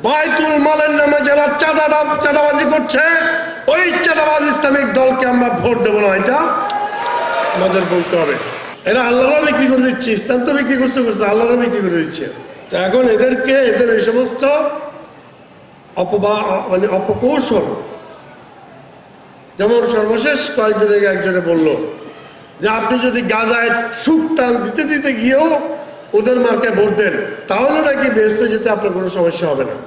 বাইতুল মালের নামে যারা চাঁদাবাজি করছে, ওই চাঁদাবাজ ইসলামিক দলকে আমরা ভোট দেবো না, এটা আমাদের বলতে হবে। এরা আল্লাহরও বিক্রি করে দিচ্ছে, ইসলাম তো বিক্রি করছে আল্লাহরও বিক্রি করে দিচ্ছে। তো এখন এদের এই সমস্ত অপকৌশল, যেমন সর্বশেষ কয়েকদিন আগে একজনে বলল যে আপনি যদি গাজায় সুখ টান দিতে দিতে গিয়েও ওদের মার্কায় ভোট দেন, তাহলে নাকি বেহেশতে যেতে আপনার কোনো সমস্যা হবে না।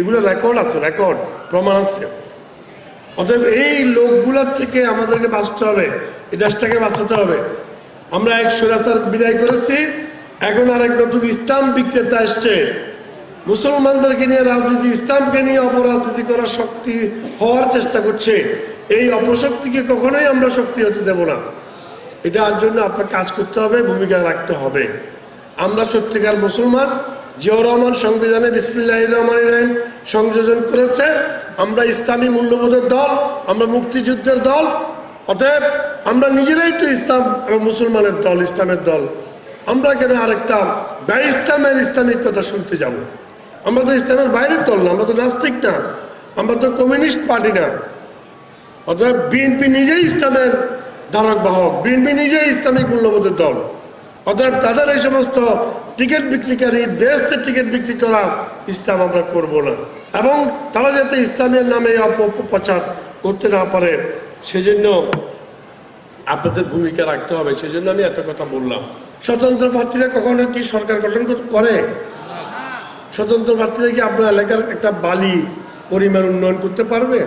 এগুলো রেকর্ড আছে, রেকর্ড প্রমাণ আছে। অতএব এই লোকগুলোর থেকে আমাদেরকে বাঁচতে হবে, এই দেশটাকে বাঁচাতে হবে। আমরা এক স্বৈরাচার বিদায় করেছি, এখন আর এক নতুন ইসলাম বিক্রেতা আসছে, মুসলমানদেরকে নিয়ে রাজনীতি, ইসলামকে নিয়ে অপরাজনীতি করার শক্তি হওয়ার চেষ্টা করছে। এই অপশক্তিকে কখনোই আমরা শক্তি হতে দেব না। এটার জন্য আপনার কাজ করতে হবে, ভূমিকা রাখতে হবে। আমরা সত্যিকার মুসলমান। জিয়াউর রহমান সংবিধানে বিসমিল্লাহির রহমানির রহিম সংযোজন করেছে। আমরা ইসলামী মূল্যবোধের দল, আমরা মুক্তিযুদ্ধের দল। অতএব আমরা নিজেরাই তো ইসলাম এবং মুসলমানের দল, ইসলামের দল। আমরা কেন আরেকটা ইসলামের ইসলামিক কথা শুনতে যাব? আমরা তো ইসলামের বাইরের দল না, আমরা তো নাস্তিক না, আমরা তো কমিউনিস্ট পার্টি না। অতএব বিএনপি নিজেই ইসলামের ধারক বাহক, বিএনপি নিজেই ইসলামিক মূল্যবোধের দল। অতএব তাদের এই সমস্ত টিকিট বিক্রিকারী, বেহেশতের টিকিট বিক্রি করা ইসলাম আমরা করব না, এবং তারা যাতে ইসলামের নামে অপপ্রচার করতে না পারে সেজন্য আপনাদের ভূমিকা রাখতে হবে। সেজন্য আমি এত কথা বললাম। স্বতন্ত্র প্রার্থীরা কখনো কি সরকার গঠন করে? স্বতন্ত্র প্রার্থীরা কি আপনার এলাকার একটা বালি পরিমাণ উন্নয়ন করতে পারবে?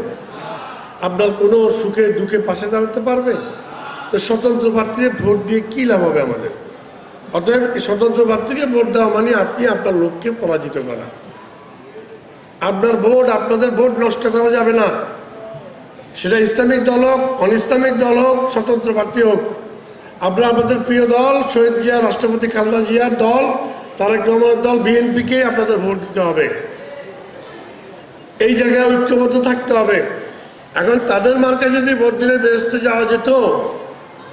আপনার কোনো সুখে দুঃখে পাশে দাঁড়াতে পারবে? তো স্বতন্ত্র প্রার্থীকে ভোট দিয়ে কী লাভ হবে আমাদের? অতএব স্বতন্ত্র প্রার্থীকে ভোট দেওয়া মানে আপনি আপনার লোককে পরাজিত করা। আপনার ভোট, আপনাদের ভোট নষ্ট করা যাবে না। সেটা ইসলামিক দল হোক, অনইসলামিক দল হোক, স্বতন্ত্র প্রার্থী হোক। আপনারা আমাদের প্রিয় দল শহীদ জিয়া, রাষ্ট্রপতি খালেদা জিয়ার দল, তারেক রহমানের দল বিএনপিকে আপনাদের ভোট দিতে হবে। এই জায়গায় ঐক্যবদ্ধ থাকতে হবে। এখন তাদের মার্কায় যদি ভোট দিলে বেহেশতে যাওয়া যেত,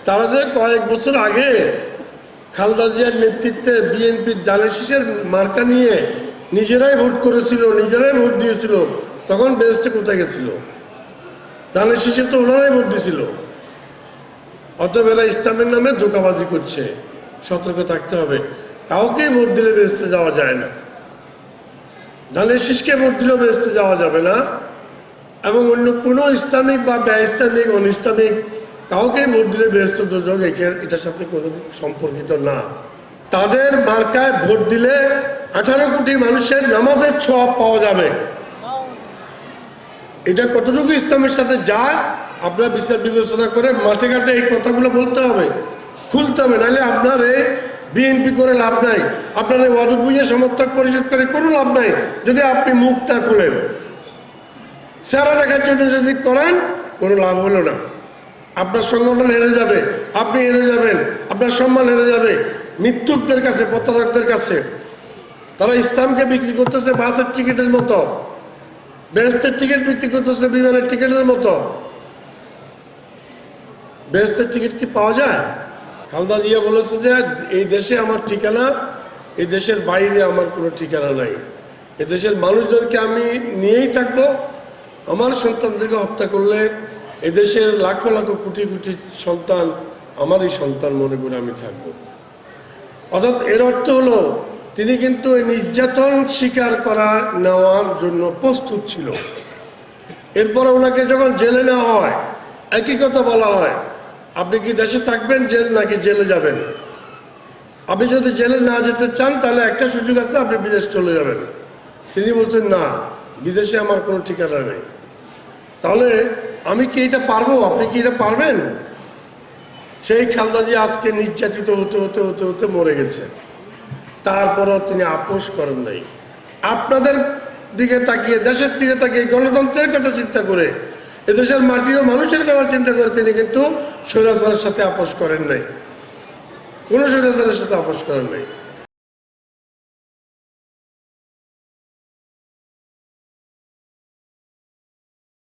তারা যে কয়েক বছর আগে খালেদা জিয়ার নেতৃত্বে বিএনপির ধানের শীষের মার্কা নিয়ে নিজেরাই ভোট করেছিল, নিজেরাই ভোট দিয়েছিল, তখন বেহেশতে কোথায় গেছিল? ধানের শীষে তো ওনারাই ভোট দিয়েছিল। অতএব এরা ইসলামের নামে ধোঁকাবাজি করছে, সতর্ক থাকতে হবে। কাউকেই ভোট দিলে বেহেশতে যাওয়া যায় না। ধানের শীষকে ভোট দিলেও বেহেশতে যাওয়া যাবে না, এবং অন্য কোনো ইসলামিক বা ইসলামিক, অনইসলামিক কাউকেই ভোট দিলে বেহেশত দোজখ এটার সাথে কোনো সম্পর্কিত না। তাদের মার্কায় ভোট দিলে 18 কোটি মানুষের নামাজের ছোঁয়া পাওয়া যাবে। এটা কতটুকু ইসলামের সাথে যায় আপনারা বিচার বিবেচনা করে মাঠে ঘাটে এই কথাগুলো বলতে হবে, খুলতে হবে। নাহলে আপনার এই বিএনপি করে লাভ নাই, আপনার এই ওয়াদুদ ভুঁইয়া সমর্থক পরিষদ করে কোনো লাভ নাই যদি আপনি মুখটা খুলেন। চেহারা দেখার জন্য যদি করেন, কোনো লাভ হলো না। আপনার সংগঠন হেরে যাবে, আপনি হেরে যাবেন, আপনার সম্মান হেরে যাবে মিথ্যুকদের কাছে, প্রতারকদের কাছে। তারা ইসলামকে বিক্রি করতেছে বাসের টিকিটের মতো, বেহেশতের টিকিট বিক্রি করতেছে বিমানের টিকিটের মতো। বেহেশতের টিকিট কি পাওয়া যায়? খালেদা জিয়া বলেছে যে এই দেশে আমার ঠিকানা, এই দেশের বাইরে আমার কোনো ঠিকানা নাই, এ দেশের মানুষজনকে আমি নিয়েই থাকবো। আমার সন্তানদেরকে হত্যা করলে এদেশের লাখো লাখো কোটি কোটি সন্তান আমারই সন্তান মনে করে আমি থাকব। অর্থাৎ এর অর্থ হলো তিনি কিন্তু এই নির্যাতন স্বীকার নেওয়ার জন্য প্রস্তুত ছিল। এরপরে ওনাকে যখন জেলে নেওয়া হয়, একই কথা বলা হয়, আপনি কি দেশে থাকবেন জেল নাকি জেলে যাবেন? আপনি যদি জেলে না যেতে চান তাহলে একটা সুযোগ আছে, আপনি বিদেশ চলে যাবেন। তিনি বলছেন না, বিদেশে আমার কোনো ঠিকানা নেই। তাহলে আমি কি এটা পারবো? আপনি কি এটা পারবেন? সেই খালেদা জিয়া আজকে নির্যাতিত হতে হতে হতে হতে মরে গেছে, তারপরও তিনি আপোষ করেন নাই। আপনাদের দিকে তাকিয়ে, দেশের দিকে তাকিয়ে, গণতন্ত্রের কথা চিন্তা করে, এদেশের মাটি ও মানুষের কথা চিন্তা করে তিনি কিন্তু স্বৈরাচারের সাথে আপোষ করেন নাই, কোনো স্বৈরাচারের সাথে আপোষ করেন নাই।